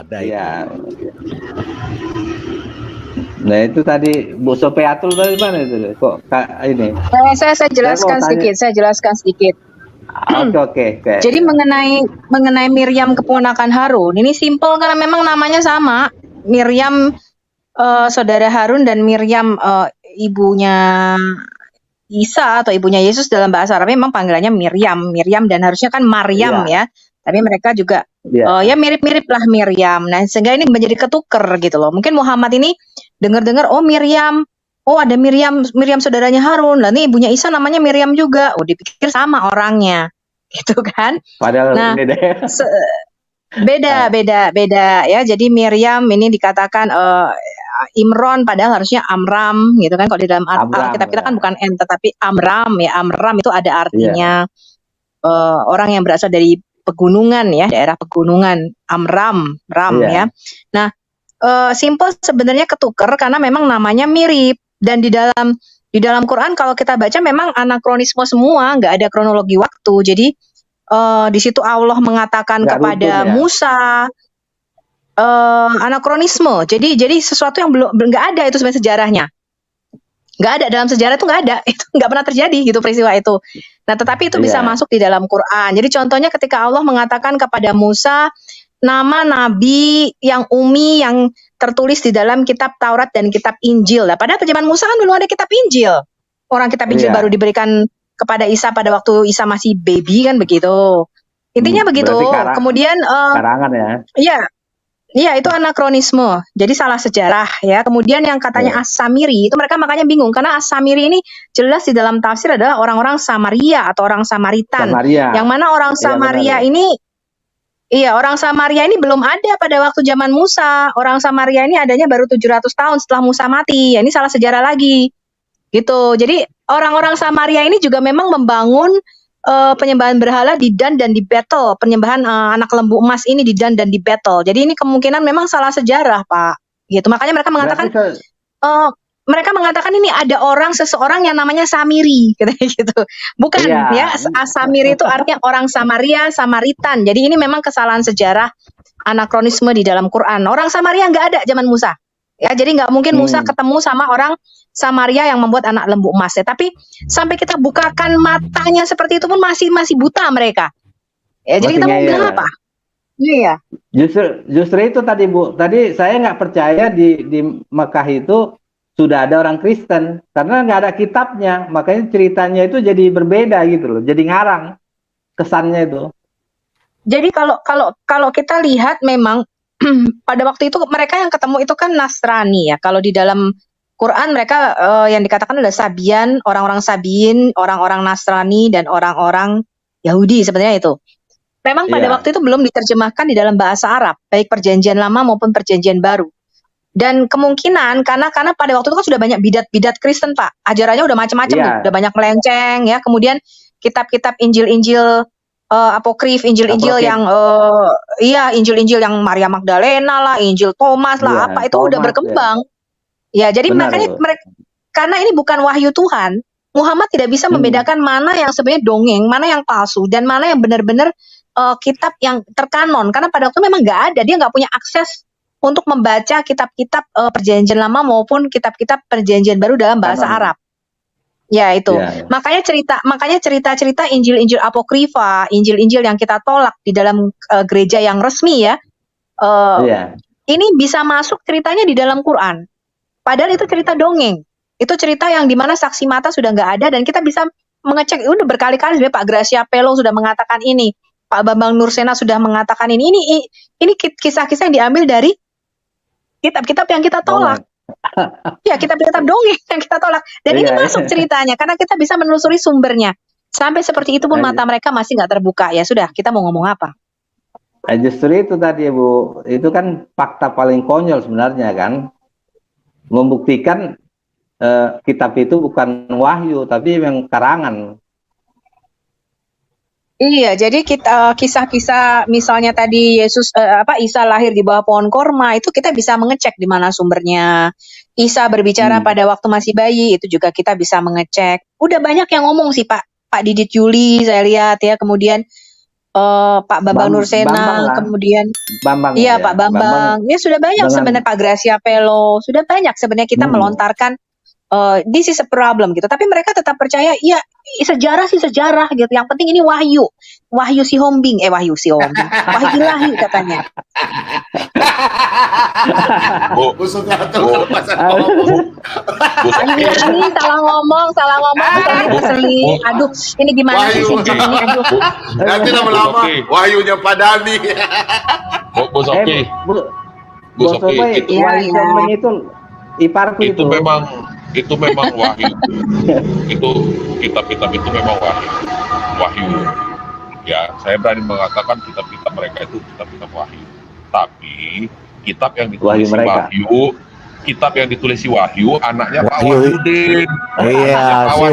ada itu. Iya. Nah itu tadi Bu Sopiatul tadi mana itu? Kok ini? Saya jelaskan sedikit. Oke. Jadi mengenai Miriam keponakan Harun, ini simpel karena memang namanya sama. Miriam saudara Harun dan Miriam ibunya Isa atau ibunya Yesus dalam bahasa Arab memang panggilannya Miriam dan harusnya kan Maryam ya. Tapi mereka juga ya mirip-mirip lah Miriam. Nah, sehingga ini menjadi ketuker gitu loh. Mungkin Muhammad ini dengar-dengar oh Miriam, oh ada Miriam saudaranya Harun. Lah nih ibunya Isa namanya Miriam juga. Oh dipikir sama orangnya. Gitu kan. Padahal nah, ini deh. Beda ya. Jadi Miriam ini dikatakan Imron padahal harusnya Amram gitu kan. Kalau di dalam Alkitab kita kan bukan M tetapi Amram ya. Amram itu ada artinya orang yang berasal dari pegunungan ya, daerah pegunungan. Ram ya. Nah, simple sebenarnya ketuker karena memang namanya mirip dan di dalam Quran kalau kita baca memang anakronisme semua, nggak ada kronologi waktu. Jadi di situ Allah mengatakan kepada Musa anakronisme. Jadi sesuatu yang belum nggak ada itu sebenarnya sejarahnya. Nggak ada dalam sejarah itu nggak ada, itu nggak pernah terjadi gitu peristiwa itu. Nah, tetapi itu bisa masuk di dalam Quran. Jadi contohnya ketika Allah mengatakan kepada Musa nama nabi yang umi yang tertulis di dalam kitab Taurat dan kitab Injil. Nah, padahal zaman Musa kan belum ada kitab Injil. Orang kitab Injil baru diberikan kepada Isa pada waktu Isa masih baby kan begitu. Intinya begitu. Kemudian karangan ya. Iya, itu anakronisme. Jadi salah sejarah ya. Kemudian yang katanya As-Samiri itu mereka makanya bingung karena As-Samiri ini jelas di dalam tafsir adalah orang-orang Samaria atau orang Samaritan. Yang mana orang Samaria ini orang Samaria ini belum ada pada waktu zaman Musa. Orang Samaria ini adanya baru 700 tahun setelah Musa mati. Ya, ini salah sejarah lagi. Gitu. Jadi orang-orang Samaria ini juga memang membangun penyembahan berhala di Dan dan di Betel, penyembahan anak lembu emas ini di Dan dan di Betel. Jadi ini kemungkinan memang salah sejarah, Pak. Gitu. Makanya mereka mengatakan ini ada seseorang yang namanya Samiri, gitu. Bukan ya, Samiri itu artinya orang Samaria, Samaritan. Jadi ini memang kesalahan sejarah anakronisme di dalam Quran. Orang Samaria nggak ada zaman Musa. Ya, jadi nggak mungkin Musa ketemu sama orang Samaria yang membuat anak lembu emas ya. Tapi sampai kita bukakan matanya seperti itu pun masih buta mereka. Ya, jadi kita mau bilang apa? Iya. Justru itu tadi Bu. Tadi saya nggak percaya di Mekah itu sudah ada orang Kristen karena nggak ada kitabnya. Makanya ceritanya itu jadi berbeda gitu loh. Jadi ngarang kesannya itu. Jadi kalau kita lihat memang pada waktu itu mereka yang ketemu itu kan Nasrani ya. Kalau di dalam Quran mereka yang dikatakan adalah Sabian, orang-orang Sabiin, orang-orang Nasrani dan orang-orang Yahudi sebenarnya itu. Memang pada waktu itu belum diterjemahkan di dalam bahasa Arab, baik perjanjian lama maupun perjanjian baru. Dan kemungkinan karena pada waktu itu kan sudah banyak bidat Kristen, Pak. Ajarannya udah macam-macam nih, udah banyak melenceng ya. Kemudian kitab-kitab Injil-Injil apokrif, Injil-Injil yang Injil-Injil yang Maria Magdalena lah, Injil Thomas lah, apa itu udah berkembang. Ya, jadi makanya mereka karena ini bukan wahyu Tuhan, Muhammad tidak bisa membedakan mana yang sebenarnya dongeng, mana yang palsu dan mana yang benar-benar kitab yang terkanon. Karena pada waktu memang nggak ada, dia nggak punya akses untuk membaca kitab-kitab perjanjian lama maupun kitab-kitab perjanjian baru dalam bahasa Arab. Ya itu. Makanya cerita-cerita Injil-Injil apokrifa, Injil-Injil yang kita tolak di dalam gereja yang resmi ya. Ini bisa masuk ceritanya di dalam Quran. Padahal itu cerita dongeng. Itu cerita yang dimana saksi mata sudah nggak ada dan kita bisa mengecek. Udah berkali-kali sebenarnya Pak Gracia Pelo sudah mengatakan ini, Pak Bambang Nursena sudah mengatakan ini. Ini kisah-kisah yang diambil dari kitab-kitab yang kita tolak. Ya, kitab-kitab dongeng yang kita tolak. Dan ini masuk ceritanya karena kita bisa menelusuri sumbernya. Sampai seperti itu pun mata mereka masih nggak terbuka. Ya sudah, kita mau ngomong apa? Justru itu tadi Bu, itu kan fakta paling konyol sebenarnya kan. Membuktikan kitab itu bukan wahyu tapi memang karangan. Iya, jadi kisah-kisah misalnya tadi Isa lahir di bawah pohon korma itu kita bisa mengecek di mana sumbernya. Isa berbicara pada waktu masih bayi itu juga kita bisa mengecek. Udah banyak yang ngomong sih Pak Didit Yuli saya lihat ya, kemudian Pak Bambang Bambang Nursena, lah, kemudian Bambang iya ya, Pak Bambang. Ya sudah banyak dengan sebenarnya Pak Gracia Pelo, sudah banyak sebenarnya kita melontarkan this is a problem gitu. Tapi mereka tetap percaya, ya sejarah sih sejarah gitu. Yang penting ini wahyu. Wahyu si Hombing, wahyu si Hombing. Wahyu ilahi katanya. Busuknya tuh pasal ngomong. Wahyu ilahi, salah ngomong, saya keselin. Aduh, ini gimana sih Wahyu. sejak ini? Aduh. Nanti lama-lama wahyunya Pak Dhani. Bu Sofi, Bu Bu Sofi, Sofi, Iya, Wahyu iya. Sombeng itu iparku itu memang wahyu. Itu kitab-kitab itu memang wahyu. Ya, saya berani mengatakan kitab-kitab mereka itu kitab-kitab wahyu. Tapi kitab yang ditulis kitab yang ditulis Wahyu, anaknya Pak Wahyudin. Iya, si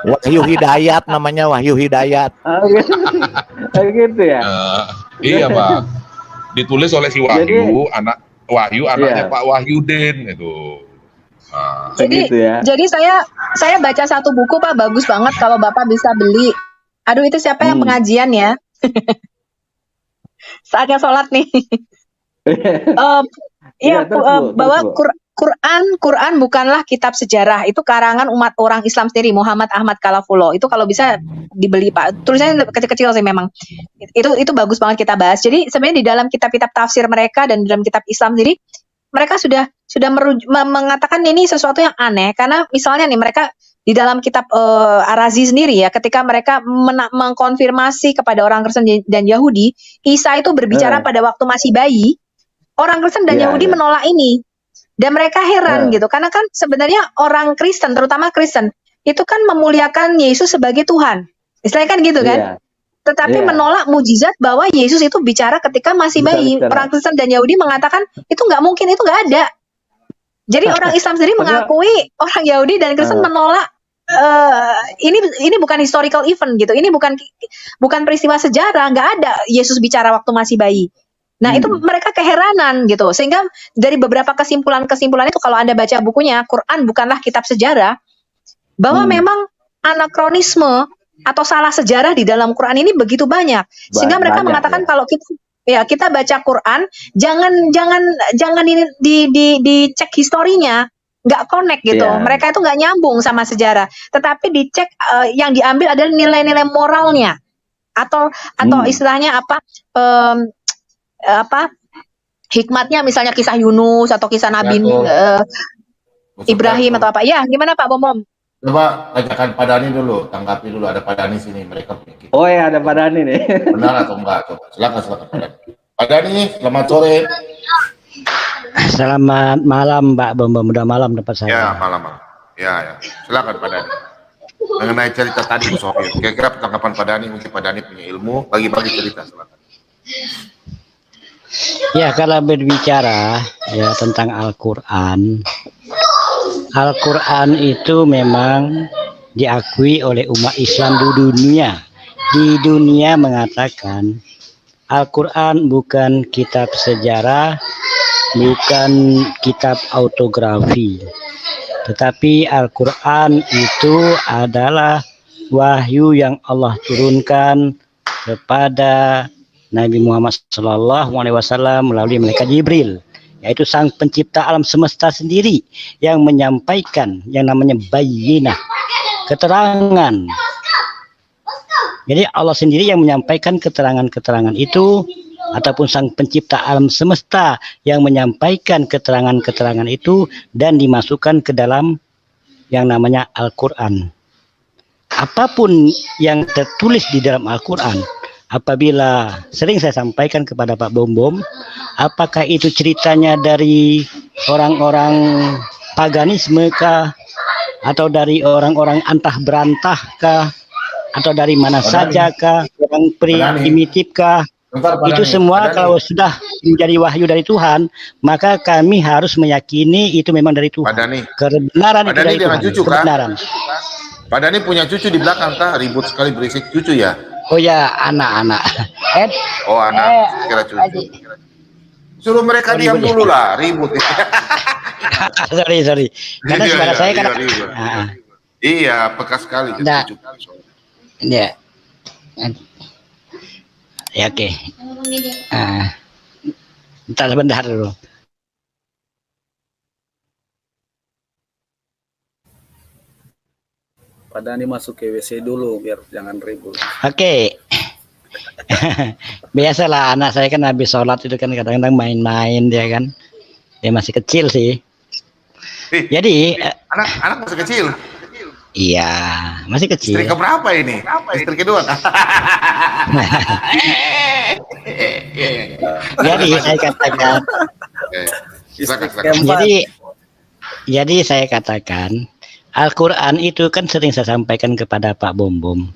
Wahyu Hidayat namanya, Wahyu Hidayat. Gitu ya. Iya, Pak. Ditulis oleh si Wahyu, anaknya Pak Wahyudin itu. Jadi saya baca satu buku Pak, bagus banget kalau Bapak bisa beli. Aduh, itu siapa yang pengajian ya? Saatnya sholat nih. Bahwa Quran bukanlah kitab sejarah, itu karangan umat orang Islam sendiri, Muhammad Ahmad Kalafulo. Itu kalau bisa dibeli Pak. Tulisannya kecil-kecil sih memang. Itu bagus banget kita bahas. Jadi sebenarnya di dalam kitab-kitab tafsir mereka dan di dalam kitab Islam sendiri, mereka sudah mengatakan ini sesuatu yang aneh, karena misalnya nih mereka di dalam kitab Ar-Razi sendiri ya, ketika mereka mengkonfirmasi kepada orang Kristen dan Yahudi, Isa itu berbicara pada waktu masih bayi, orang Kristen dan Yahudi menolak ini. Dan mereka heran gitu, karena kan sebenarnya orang Kristen, terutama Kristen, itu kan memuliakan Yesus sebagai Tuhan. Istilahnya kan gitu kan? Tetapi menolak mujizat bahwa Yesus itu bicara ketika masih bayi. Orang Kristen dan Yahudi mengatakan, itu nggak mungkin, itu nggak ada. Jadi orang Islam sendiri mengakui orang Yahudi dan Kristen menolak ini bukan historical event gitu. Ini bukan peristiwa sejarah, nggak ada Yesus bicara waktu masih bayi. Nah, itu mereka keheranan gitu. Sehingga dari beberapa kesimpulan-kesimpulan itu, kalau Anda baca bukunya Quran Bukanlah Kitab Sejarah, bahwa memang anakronisme atau salah sejarah di dalam Quran ini begitu banyak. Sehingga mereka mengatakan kalau kita baca Quran, jangan dicek historinya, nggak connect gitu. Mereka itu nggak nyambung sama sejarah. Tetapi dicek yang diambil adalah nilai-nilai moralnya, atau istilahnya hikmatnya, misalnya kisah Yunus atau kisah Nabi Ibrahim atau apa. Ya, gimana Pak Bom? Coba tanyakan Pak Dhani dulu, tanggapi dulu, ada Pak Dhani sini, mereka pikir. Oh ya, ada Pak Dhani nih. Benar atau enggak? Coba silakan Pak Dhani. Pak Dhani, selamat sore. Selamat malam Mbak Bom, udah malam dapat saya. Ya, malam. Ya. Silakan Pak Dhani. Mengenai cerita tadi Bu Sofi, kira-kira tanggapan Pak Dhani, mungkin Pak Dhani punya ilmu, bagi-bagi cerita, silakan. Ya, kalau berbicara ya tentang Al-Quran itu memang diakui oleh umat Islam di dunia. Di dunia mengatakan Al-Quran bukan kitab sejarah, bukan kitab autografi, tetapi Al-Quran itu adalah wahyu yang Allah turunkan kepada Nabi Muhammad SAW melalui malaikat Jibril, yaitu sang pencipta alam semesta sendiri yang menyampaikan yang namanya bayyinah, keterangan. Jadi Allah sendiri yang menyampaikan keterangan-keterangan itu, ataupun sang pencipta alam semesta yang menyampaikan keterangan-keterangan itu dan dimasukkan ke dalam yang namanya Al-Quran. Apapun yang tertulis di dalam Al-Quran, apabila sering saya sampaikan kepada Pak Bom, apakah itu ceritanya dari orang-orang paganisme kah, atau dari orang-orang antah berantah kah, atau dari mana saja kah, orang primitif kah, itu semua kalau sudah menjadi wahyu dari Tuhan, maka kami harus meyakini itu memang dari Tuhan. Kebenaran itu dari Tuhan. Kebenaran. Pak Dhani punya cucu di belakang kah? Ribut sekali berisik cucu ya? Oh ya, anak-anak. Oh, anak. Kira cucu. Suruh mereka diam dulu lah, ribut. sorry. Karena suara saya kan. Iya, peka sekali. Ya. Ya oke. Bentar dulu. Pak Dhani masuk ke WC dulu biar jangan ribut. Oke. Biasalah anak saya kan habis sholat itu kan kadang-kadang main-main dia kan. Dia masih kecil sih. Jadi anak masih kecil. Iya, masih kecil. Istri keberapa ini? Istri kedua. Jadi saya katakan. Silakan. Jadi saya katakan Al-Quran itu kan sering saya sampaikan kepada Pak Bombom.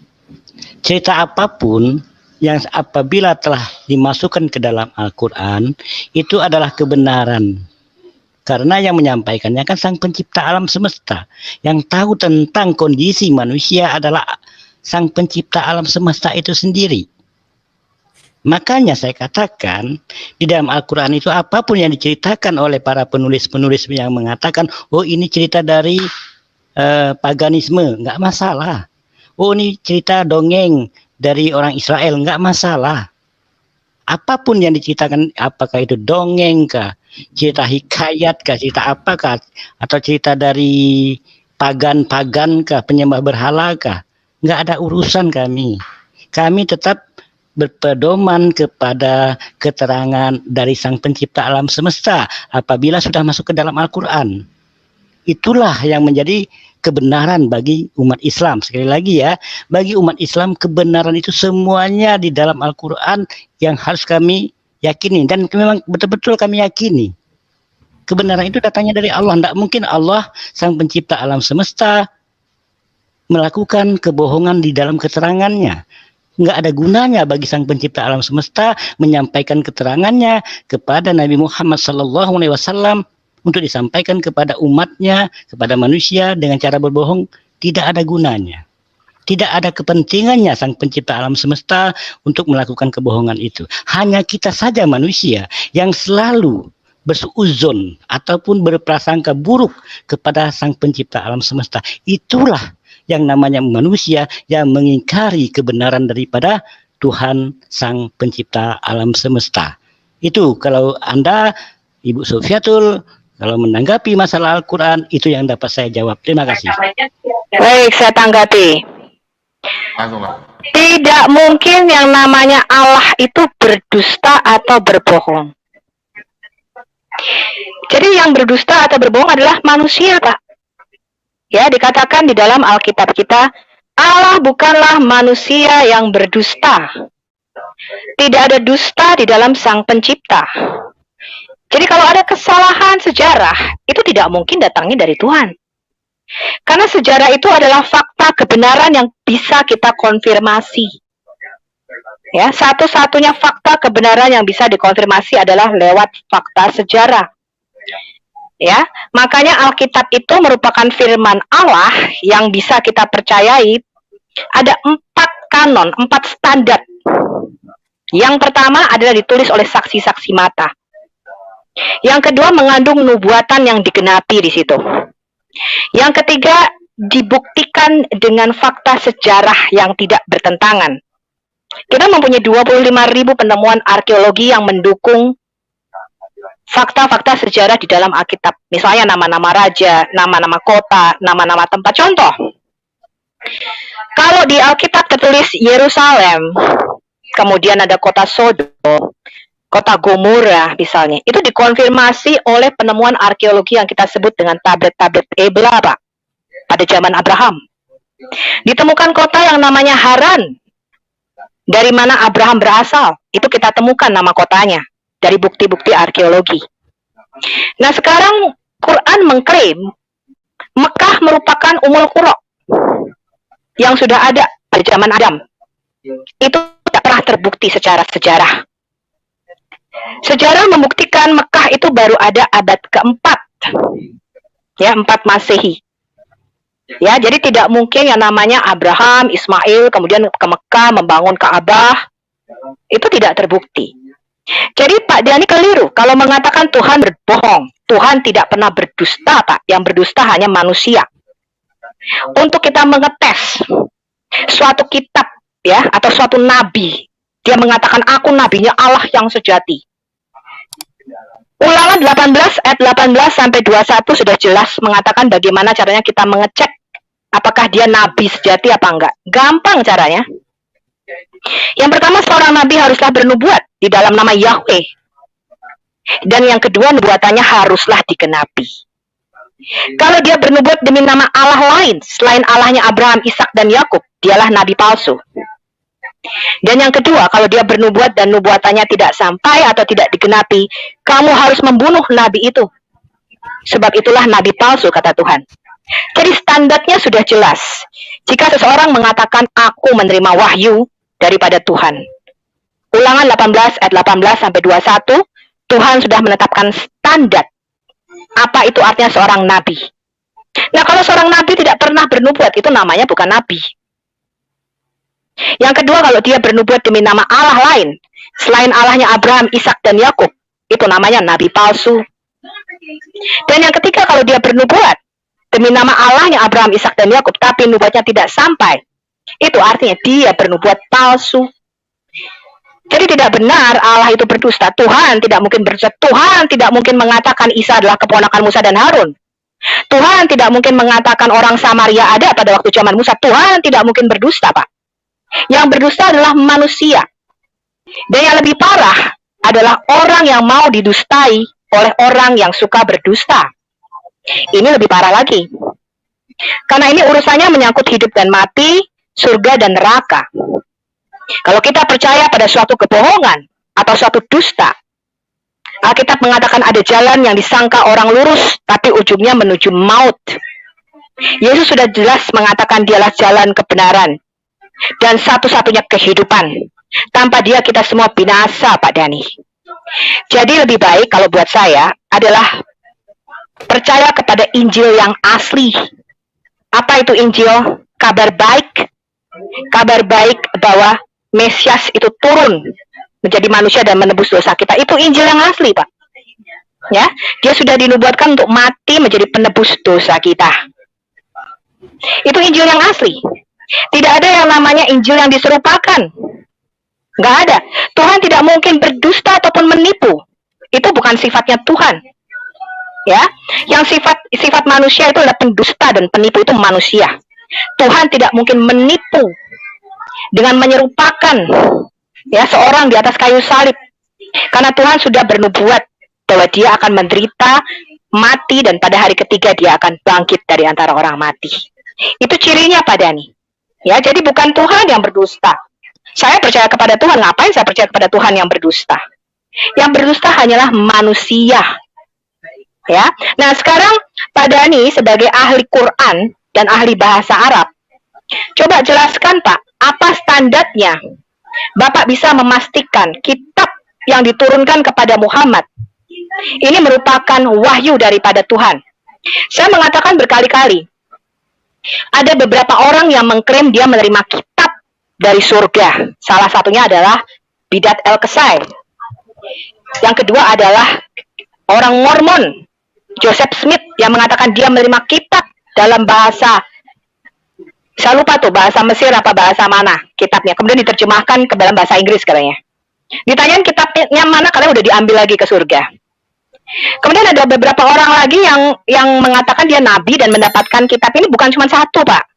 Cerita apapun yang apabila telah dimasukkan ke dalam Al-Quran itu adalah kebenaran. Karena yang menyampaikannya kan Sang Pencipta alam semesta. Yang tahu tentang kondisi manusia adalah Sang Pencipta alam semesta itu sendiri. Makanya saya katakan di dalam Al-Quran itu apapun yang diceritakan oleh para penulis-penulis yang mengatakan, oh ini cerita dari paganisme, nggak masalah. Oh ini cerita dongeng dari orang Israel, nggak masalah. Apapun yang diceritakan, apakah itu dongeng kah, cerita hikayat kah, cerita apakah, atau cerita dari pagan kah, penyembah berhala kah, nggak ada urusan kami. Kami tetap berpedoman kepada keterangan dari Sang Pencipta alam semesta apabila sudah masuk ke dalam Al-Quran. Itulah yang menjadi kebenaran bagi umat Islam. Sekali lagi ya, bagi umat Islam kebenaran itu semuanya di dalam Al-Quran yang harus kami yakini. Dan memang betul-betul kami yakini. Kebenaran itu datangnya dari Allah. Tidak mungkin Allah, Sang Pencipta alam semesta, melakukan kebohongan di dalam keterangannya. Nggak ada gunanya bagi Sang Pencipta alam semesta menyampaikan keterangannya kepada Nabi Muhammad SAW untuk disampaikan kepada umatnya, kepada manusia dengan cara berbohong. Tidak ada gunanya. Tidak ada kepentingannya Sang Pencipta alam semesta untuk melakukan kebohongan itu. Hanya kita saja manusia yang selalu bersuuzon ataupun berprasangka buruk kepada Sang Pencipta alam semesta. Itulah yang namanya manusia yang mengingkari kebenaran daripada Tuhan Sang Pencipta alam semesta. Itu kalau Anda, Ibu Sofiatul, kalau menanggapi masalah Al-Quran, itu yang dapat saya jawab. Terima kasih. Baik, saya tanggapi. Tidak mungkin yang namanya Allah itu berdusta atau berbohong. Jadi yang berdusta atau berbohong adalah manusia, Pak. Ya, dikatakan di dalam Alkitab kita, Allah bukanlah manusia yang berdusta. Tidak ada dusta di dalam Sang Pencipta. Jadi kalau ada kesalahan sejarah, itu tidak mungkin datangnya dari Tuhan. Karena sejarah itu adalah fakta kebenaran yang bisa kita konfirmasi. Ya, satu-satunya fakta kebenaran yang bisa dikonfirmasi adalah lewat fakta sejarah. Ya, makanya Alkitab itu merupakan firman Allah yang bisa kita percayai. Ada 4 kanon, 4 standar. Yang pertama adalah ditulis oleh saksi-saksi mata. Yang kedua mengandung nubuatan yang digenapi di situ. Yang ketiga dibuktikan dengan fakta sejarah yang tidak bertentangan. Kita mempunyai 25.000 penemuan arkeologi yang mendukung fakta-fakta sejarah di dalam Alkitab. Misalnya nama-nama raja, nama-nama kota, nama-nama tempat. Contoh, kalau di Alkitab tertulis Yerusalem, kemudian ada kota Sodom, kota Gomora misalnya, itu dikonfirmasi oleh penemuan arkeologi yang kita sebut dengan tablet-tablet Ebla, Pak, pada zaman Abraham. Ditemukan kota yang namanya Haran, dari mana Abraham berasal, itu kita temukan nama kotanya dari bukti-bukti arkeologi. Nah sekarang Quran mengklaim Mekah merupakan Umul Qura yang sudah ada pada zaman Adam. Itu tidak pernah terbukti secara sejarah. Sejarah membuktikan Mekah itu baru ada abad keempat, ya 4 Masehi. Ya, jadi tidak mungkin yang namanya Abraham, Ismail, kemudian ke Mekah membangun Ka'bah, itu tidak terbukti. Jadi Pak Dhani keliru kalau mengatakan Tuhan berbohong. Tuhan tidak pernah berdusta, Pak. Yang berdusta hanya manusia. Untuk kita mengetes suatu kitab, ya, atau suatu nabi Dia mengatakan, aku nabinya Allah yang sejati. Ulangan 18 ayat 18 sampai 21 sudah jelas mengatakan bagaimana caranya kita mengecek apakah dia nabi sejati apa enggak. Gampang caranya. Yang pertama, seorang nabi haruslah bernubuat di dalam nama Yahweh. Dan yang kedua, nubuatannya haruslah digenapi. Kalau dia bernubuat demi nama Allah lain selain Allahnya Abraham, Ishak, dan Yakub, dialah nabi palsu. Dan yang kedua, kalau dia bernubuat dan nubuatannya tidak sampai atau tidak digenapi, kamu harus membunuh nabi itu. Sebab itulah nabi palsu, kata Tuhan. Jadi standarnya sudah jelas. Jika seseorang mengatakan, aku menerima wahyu daripada Tuhan. Ulangan 18 ayat 18 sampai 21, Tuhan sudah menetapkan standar. Apa itu artinya seorang nabi? Nah, kalau seorang nabi tidak pernah bernubuat, itu namanya bukan nabi. Yang kedua, kalau dia bernubuat demi nama Allah lain selain Allahnya Abraham, Ishak, dan Yakub, itu namanya nabi palsu. Dan yang ketiga, kalau dia bernubuat demi nama Allahnya Abraham, Ishak, dan Yakub, tapi nubuatnya tidak sampai, itu artinya dia bernubuat palsu. Jadi tidak benar Allah itu berdusta. Tuhan tidak mungkin berdusta. Tuhan tidak mungkin mengatakan Isa adalah keponakan Musa dan Harun. Tuhan tidak mungkin mengatakan orang Samaria ada pada waktu zaman Musa. Tuhan tidak mungkin berdusta, Pak. Yang berdusta adalah manusia. Dan yang lebih parah adalah orang yang mau didustai oleh orang yang suka berdusta. Ini lebih parah lagi. Karena ini urusannya menyangkut hidup dan mati, surga dan neraka. Kalau kita percaya pada suatu kebohongan atau suatu dusta, Alkitab mengatakan ada jalan yang disangka orang lurus, tapi ujungnya menuju maut. Yesus sudah jelas mengatakan dialah jalan kebenaran dan satu-satunya kehidupan. Tanpa dia kita semua binasa, Pak Dhani. Jadi lebih baik kalau buat saya adalah percaya kepada Injil yang asli. Apa itu Injil? Kabar baik. Kabar baik bahwa Mesias itu turun menjadi manusia dan menebus dosa kita. Itu Injil yang asli, Pak. Ya, dia sudah dinubuatkan untuk mati menjadi penebus dosa kita. Itu Injil yang asli. Tidak ada yang namanya Injil yang diserupakan. Nggak ada. Tuhan tidak mungkin berdusta ataupun menipu. Itu bukan sifatnya Tuhan. Ya, yang sifat manusia itu adalah pendusta dan penipu, itu manusia. Tuhan tidak mungkin menipu dengan menyerupakan ya seorang di atas kayu salib. Karena Tuhan sudah bernubuat bahwa dia akan menderita, mati, dan pada hari ketiga dia akan bangkit dari antara orang mati. Itu cirinya, Pak Dhani. Ya, jadi bukan Tuhan yang berdusta. Saya percaya kepada Tuhan. Ngapain saya percaya kepada Tuhan yang berdusta? Yang berdusta hanyalah manusia. Ya. Nah, sekarang Pak Dhani sebagai ahli Quran dan ahli bahasa Arab, coba jelaskan, Pak, apa standarnya Bapak bisa memastikan kitab yang diturunkan kepada Muhammad ini merupakan wahyu daripada Tuhan. Saya mengatakan berkali-kali, ada beberapa orang yang mengklaim dia menerima kitab dari surga. Salah satunya adalah Bidat El-Kesai. Yang kedua adalah orang Mormon, Joseph Smith, yang mengatakan dia menerima kitab dalam bahasa, saya lupa tuh bahasa Mesir apa bahasa mana kitabnya, kemudian diterjemahkan ke dalam bahasa Inggris katanya. Ditanyain kitabnya mana, kalian udah diambil lagi ke surga. Kemudian ada beberapa orang lagi yang mengatakan dia nabi dan mendapatkan kitab ini bukan cuma satu, Pak.